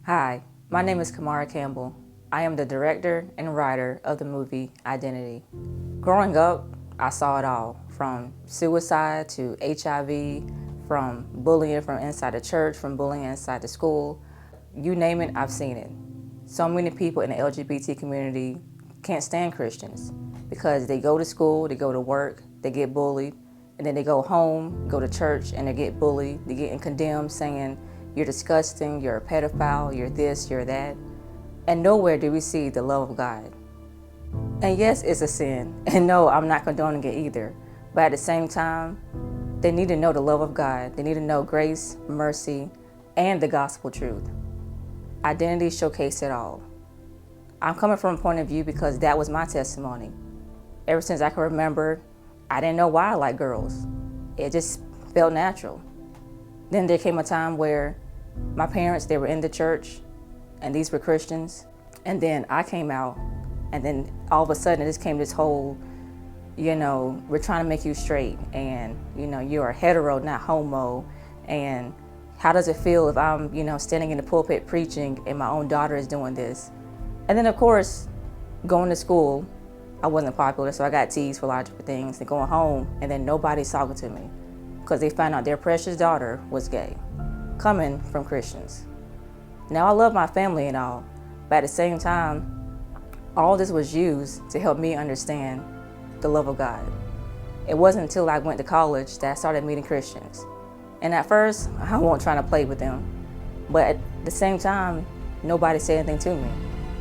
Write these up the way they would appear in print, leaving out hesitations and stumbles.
Hi, my name is Kamara Campbell. I am the director and writer of the movie Identity. Growing up, I saw it all, from suicide to HIV, from bullying from inside the church, from bullying inside the school. You name it, I've seen it. So many people in the LGBT community can't stand Christians because they go to school, they go to work, they get bullied, and then they go home, go to church, and they get bullied, they get condemned saying, you're disgusting, you're a pedophile, you're this, you're that. And nowhere do we see the love of God. And yes, it's a sin. And no, I'm not condoning it either. But at the same time, they need to know the love of God. They need to know grace, mercy, and the gospel truth. Identity showcased it all. I'm coming from a point of view because that was my testimony. Ever since I can remember, I didn't know why I liked girls. It just felt natural. Then there came a time where my parents, they were in the church, and these were Christians. And then I came out, and then all of a sudden, this came this whole, we're trying to make you straight, and, you're a hetero, not homo, and how does it feel if I'm, standing in the pulpit preaching and my own daughter is doing this? And then, of course, going to school, I wasn't popular, so I got teased for a lot of different things, and going home, and then nobody's talking to me because they found out their precious daughter was gay, coming from Christians. Now, I love my family and all, but at the same time, all this was used to help me understand the love of God. It wasn't until I went to college that I started meeting Christians. And at first, I wasn't trying to play with them. But at the same time, nobody said anything to me.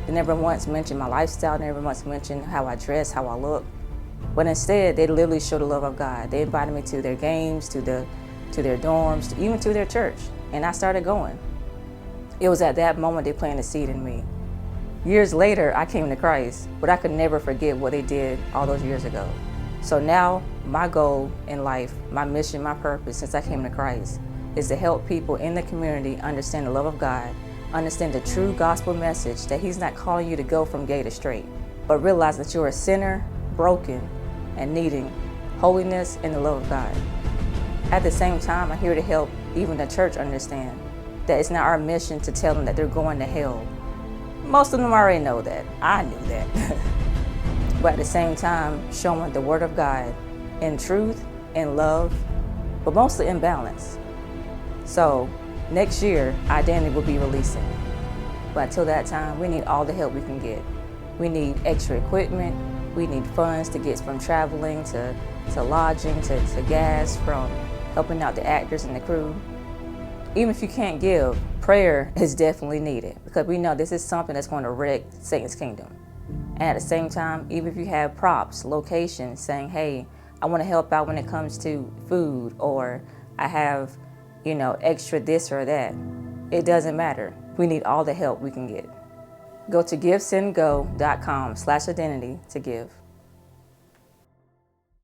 They never once mentioned my lifestyle, never once mentioned how I dress, how I look. But instead, they literally showed the love of God. They invited me to their games, to their dorms, even to their church. And I started going. It was at that moment they planted a seed in me. Years later, I came to Christ, but I could never forget what they did all those years ago. So now, my goal in life, my mission, my purpose since I came to Christ is to help people in the community understand the love of God, understand the true gospel message that He's not calling you to go from gay to straight, but realize that you're a sinner, broken, and needing holiness and the love of God. At the same time, I'm here to help even the church understand that it's not our mission to tell them that they're going to hell. Most of them already know that. I knew that. But at the same time, showing the Word of God in truth, in love, but mostly in balance. So next year, Identity will be releasing. But until that time, we need all the help we can get. We need extra equipment. We need funds to get from traveling to lodging, to gas, from helping out the actors and the crew. Even if you can't give, prayer is definitely needed because we know this is something that's going to wreck Satan's kingdom. And at the same time, even if you have props, locations saying, hey, I want to help out when it comes to food, or I have, extra this or that, it doesn't matter. We need all the help we can get. Go to givesendgo.com/identity to give.